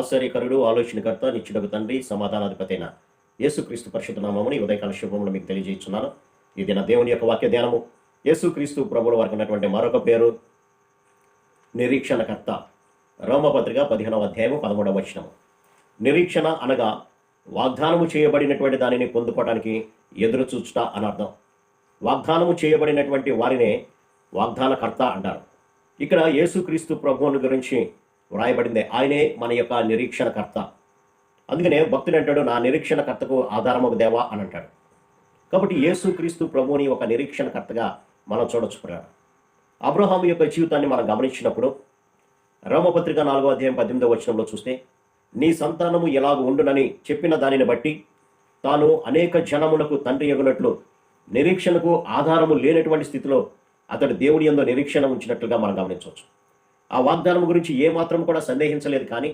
ఆశ్చర్యకరుడు, ఆలోచనకర్త, నిత్యుడగు తండ్రి, సమాధానాధిపతి అయిన యేసుక్రీస్తు పరిశుద్ధ నామముని ఉదయకాల శుభములు మీకు తెలియజేస్తున్నాను. ఇది నా దేవుని యొక్క వాక్య ధ్యానము. యేసుక్రీస్తు ప్రభువుల వారికి ఉన్నటువంటి మరొక పేరు నిరీక్షణకర్త. రోమపత్రిక 15వ అధ్యాయము 13వ వచనము. నిరీక్షణ అనగా వాగ్దానము చేయబడినటువంటి దానిని పొందుకోవడానికి ఎదురు చూచుట అనర్థం. వాగ్దానము చేయబడినటువంటి వారినే వాగ్దానకర్త అంటారు. ఇక్కడ యేసుక్రీస్తు ప్రభువుని గురించి వ్రాయబడింది. ఆయనే మన యొక్క నిరీక్షణకర్త. అందుకనే భక్తుడు అంటాడు, నా నిరీక్షణకర్తకు ఆధారము దేవా అని అంటాడు. కాబట్టి యేసుక్రీస్తు ప్రభువుని ఒక నిరీక్షణకర్తగా మనం చూడొచ్చుకున్నాడు. అబ్రహాము యొక్క జీవితాన్ని మనం గమనించినప్పుడు రోమపత్రిక 4వ అధ్యాయం 18వ వచనంలో చూస్తే, నీ సంతానము ఎలాగ ఉండునని చెప్పిన దానిని బట్టి తాను అనేక జనములకు తండ్రి యగునట్లు నిరీక్షణకు ఆధారము లేనటువంటి స్థితిలో అతడు దేవుని యందు నిరీక్షణ ఉంచినట్లుగా మనం గమనించవచ్చు. ఆ వాగ్దానం గురించి ఏమాత్రం కూడా సందేహించలేదు. కానీ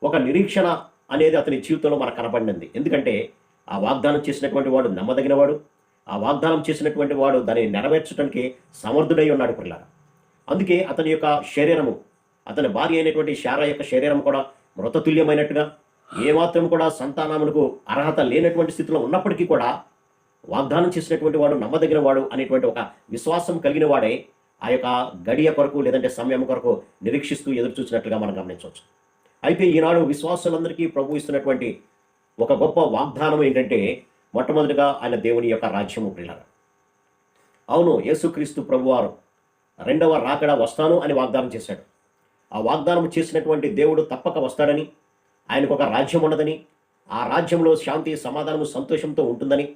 ఒక నిరీక్షణ అనేది అతని జీవితంలో మనకు కనబడింది. ఎందుకంటే ఆ వాగ్దానం చేసినటువంటి వాడు నమ్మదగినవాడు. ఆ వాగ్దానం చేసినటువంటి వాడు దాన్ని నెరవేర్చడానికి సమర్థుడై ఉన్నాడు పిల్లలు. అందుకే అతని యొక్క శరీరము, అతని భార్య అయినటువంటి శారా యొక్క శరీరం కూడా మృతతుల్యమైనట్టుగా, ఏమాత్రం కూడా సంతానమునకు అర్హత లేనటువంటి స్థితిలో ఉన్నప్పటికీ కూడా వాగ్దానం చేసినటువంటి వాడు నమ్మదగిన వాడు అనేటువంటి ఒక విశ్వాసం కలిగిన వాడే ఆ యొక్క గడియ కొరకు లేదంటే సమయం కొరకు నిరీక్షిస్తూ ఎదురు చూసినట్లుగా మనం గమనించవచ్చు. అయితే ఈనాడు విశ్వాసులందరికీ ప్రభు ఇస్తున్నటువంటి ఒక గొప్ప వాగ్దానం ఏంటంటే, మొట్టమొదటిగా ఆయన దేవుని యొక్క రాజ్యము పిల్లలు. అవును, యేసుక్రీస్తు ప్రభువారు రెండవ రాకడ వస్తాను అని వాగ్దానం చేశాడు. ఆ వాగ్దానం చేసినటువంటి దేవుడు తప్పక వస్తాడని, ఆయనకు ఒక రాజ్యం ఉన్నదని, ఆ రాజ్యంలో శాంతి, సమాధానము, సంతోషంతో ఉంటుందని,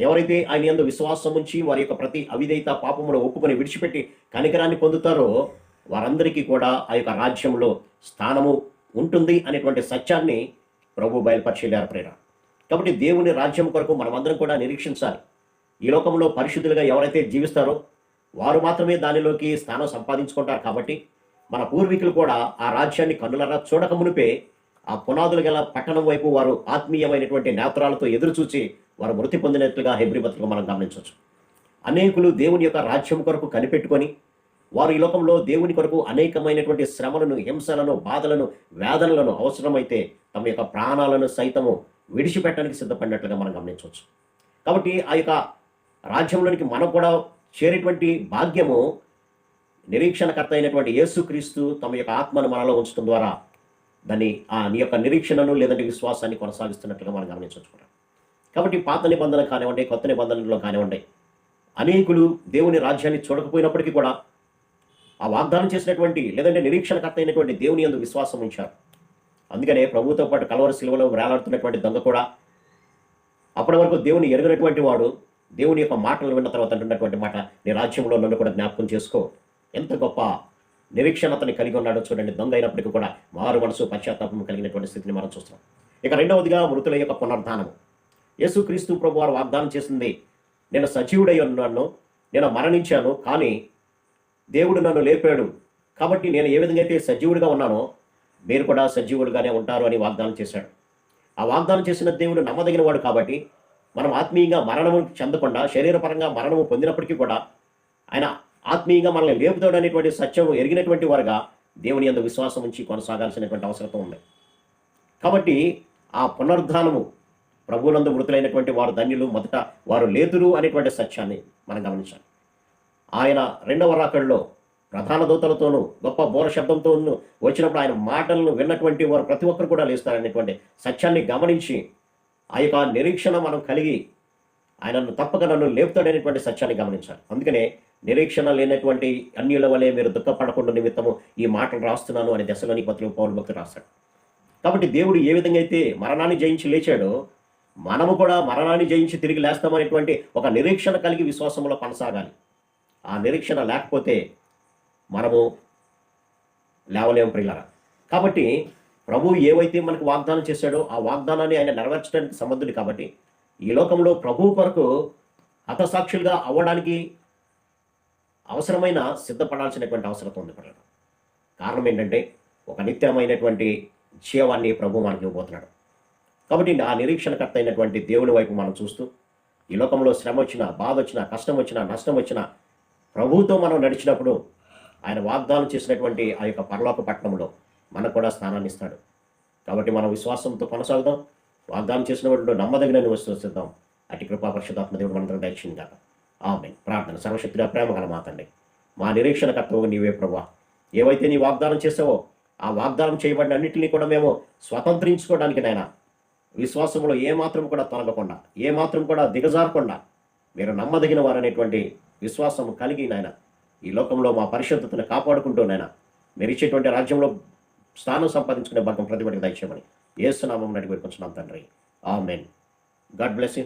ఎవరైతే ఆయన యందు విశ్వాసం ఉంచి వారి యొక్క ప్రతి అవిధేయత పాపమును ఒప్పుకొని విడిచిపెట్టి కనికరాన్ని పొందుతారో వారందరికీ కూడా ఆ యొక్క రాజ్యంలో స్థానము ఉంటుంది అనేటువంటి సత్యాన్ని ప్రభు బయలుపరిచేలారు ప్రేరణ. కాబట్టి దేవుని రాజ్యం కొరకు మనమందరం కూడా నిరీక్షించాలి. ఈ లోకంలో పరిశుద్ధులుగా ఎవరైతే జీవిస్తారో వారు మాత్రమే దానిలోకి స్థానం సంపాదించుకుంటారు. కాబట్టి మన పూర్వీకులు కూడా ఆ రాజ్యాన్ని కన్నులరా చూడక మునిపే ఆ పునాదులు గల పట్టణం వైపు వారు ఆత్మీయమైనటువంటి నేత్రాలతో ఎదురుచూచి వారు మృతి పొందినట్లుగా హెబ్రీ పత్రిక మనం గమనించవచ్చు. అనేకులు దేవుని యొక్క రాజ్యం కొరకు కనిపెట్టుకొని వారు ఈ లోకంలో దేవుని కొరకు అనేకమైనటువంటి శ్రమలను, హింసలను, బాధలను, వేదనలను అవసరమైతే తమ యొక్క ప్రాణాలను సైతము విడిచిపెట్టడానికి సిద్ధపడినట్లుగా మనం గమనించవచ్చు. కాబట్టి ఆ యొక్క రాజ్యంలోనికి మనం కూడా చేరేటువంటి భాగ్యము నిరీక్షణకర్త అయినటువంటి యేసుక్రీస్తు తమ యొక్క ఆత్మను మనలో ఉంచడం ద్వారా దాన్ని నీ యొక్క నిరీక్షణను లేదంటే విశ్వాసాన్ని కొనసాగిస్తున్నట్లుగా మనం గమనించవచ్చు. కాబట్టి పాత నిబంధన కానివ్వండి, కొత్త నిబంధనలో కానివ్వండి, అనేకులు దేవుని రాజ్యాన్ని చూడకపోయినప్పటికీ కూడా ఆ వాగ్దానం చేసినటువంటి లేదంటే నిరీక్షణకర్త అయినటువంటి దేవుని యందు విశ్వాసం ఉంచారు. అందుకనే ప్రభువుతో పాటు కలవరి శిలువలో వేలాడుతున్నటువంటి దొంగ కూడా అప్పటి వరకు దేవుని ఎరగనటువంటి వాడు దేవుని యొక్క మాటలు విన్న తర్వాత అంటున్నటువంటి మాట, నీ రాజ్యంలో నన్ను కూడా జ్ఞాపకం చేసుకో. ఎంత గొప్ప నిరీక్షణ అతన్ని కలిగి ఉన్నాడో చూడండి. దొంగ అయినప్పటికీ కూడా మారు మనసు, పశ్చాత్తాపం కలిగినటువంటి స్థితిని మనం చూస్తున్నాం. ఇక రెండవదిగా మృతుల యొక్క పునరుద్ధానము. యేసుక్రీస్తు ప్రభు వారు వాగ్దానం చేసింది, నేను సజీవుడై ఉన్నాను, నేను మరణించాను, కానీ దేవుడు నన్ను లేపాడు, కాబట్టి నేను ఏ విధంగా అయితే సజీవుడిగా ఉన్నానో మీరు కూడా సజీవుడిగానే ఉంటారు అని వాగ్దానం చేశాడు. ఆ వాగ్దానం చేసిన దేవుడు నమ్మదగిన వాడు. కాబట్టి మనం ఆత్మీయంగా మరణము చెందకుండా శరీరపరంగా మరణము పొందినప్పటికీ కూడా ఆయన ఆత్మీయంగా మనల్ని లేపుతాడు అనేటువంటి సత్యం ఎరిగినటువంటి వారుగా దేవుని యందు విశ్వాసం ఉంచి కొనసాగాల్సినటువంటి అవసరం ఉంది. కాబట్టి ఆ పునరుద్ధానము ప్రభువునందు మృతులైనటువంటి వారు ధన్యులు, మొదట వారు లేతురు అనేటువంటి సత్యాన్ని మనం గమనించాలి. ఆయన రెండవ రాకడలో ప్రధాన దూతలతోనూ గొప్ప బోర శబ్దంతోనూ వచ్చినప్పుడు ఆయన మాటలను విన్నటువంటి వారు ప్రతి ఒక్కరు కూడా లేస్తారనేటువంటి సత్యాన్ని గమనించి ఆ యొక్క నిరీక్షణ మనం కలిగి ఆయనను తప్పక నన్ను లేపుతాడనేటువంటి సత్యాన్ని గమనించాలి. అందుకనే నిరీక్షణ లేనటువంటి అన్యుల వలె మీరు దుఃఖపడకుండా నిమిత్తము ఈ మాటలు రాస్తున్నాను అని దశలోనిక పత్రిక పౌలు భక్తుడు రాశాడు. కాబట్టి దేవుడు ఏ విధంగా అయితే మరణాన్ని జయించి లేచాడో మనము కూడా మరణాన్ని జయించి తిరిగి లేస్తామనేటువంటి ఒక నిరీక్షణ కలిగి విశ్వాసంలో కొనసాగాలి. ఆ నిరీక్షణ లేకపోతే మనము లేవలేము ప్రియులారా. కాబట్టి ప్రభు ఏవైతే మనకు వాగ్దానం చేశాడో ఆ వాగ్దానాన్ని ఆయన నెరవేర్చడానికి సమర్థుడు. కాబట్టి ఈ లోకంలో ప్రభు కొరకు హతసాక్షులుగా అవ్వడానికి అవసరమైన సిద్ధపడాల్సినటువంటి అవసరం ఉంది పిల్లలు. కారణం ఏంటంటే ఒక నిత్యమైనటువంటి జీవాన్ని ప్రభు మనకి ఇవ్వబోతున్నాడు. కాబట్టి ఆ నిరీక్షణకర్త అయినటువంటి దేవుని వైపు మనం చూస్తూ ఈ లోకంలో శ్రమ వచ్చినా, బాధ వచ్చినా, కష్టం వచ్చినా, నష్టం వచ్చినా ప్రభువుతో మనం నడిచినప్పుడు ఆయన వాగ్దానం చేసినటువంటి ఆ యొక్క పరలోక పట్టణంలో మనకు కూడా స్థానాన్ని ఇస్తాడు. కాబట్టి మనం విశ్వాసంతో కొనసాగుదాం. వాగ్దానం చేసిన వాటిలో నమ్మదగిన విశ్వసిద్దాం. అటు కృపా పరిశుద్ధాత్మ దేవుడు మనందరం దయచేయును గాక. ఆమేన్. ప్రార్థన. సర్వశక్తిగా ప్రేమ గల మా తండ్రి, మా నిరీక్షణకర్తవు నీవే ప్రభువా. ఏవైతే నీ వాగ్దానం చేసావో ఆ వాగ్దానం చేయబడిన అన్నింటినీ కూడా మేము స్వతంత్రించుకోవడానికి నాయన విశ్వాసంలో ఏమాత్రం కూడా తొలగకుండా, ఏమాత్రం కూడా దిగజారకుండా మీరు నమ్మదగిన వారనేటువంటి విశ్వాసం కలిగి నాయన ఈ లోకంలో మా పరిశుద్ధతను కాపాడుకుంటూ నాయన మీరు ఇచ్చేటువంటి రాజ్యంలో స్థానం సంపాదించుకునే భాగం ప్రతిబడికి దయచేయమని యేసు నామమున అడిగి వేడుకొంచున్నాం తండ్రి. ఆమేన్. God bless you.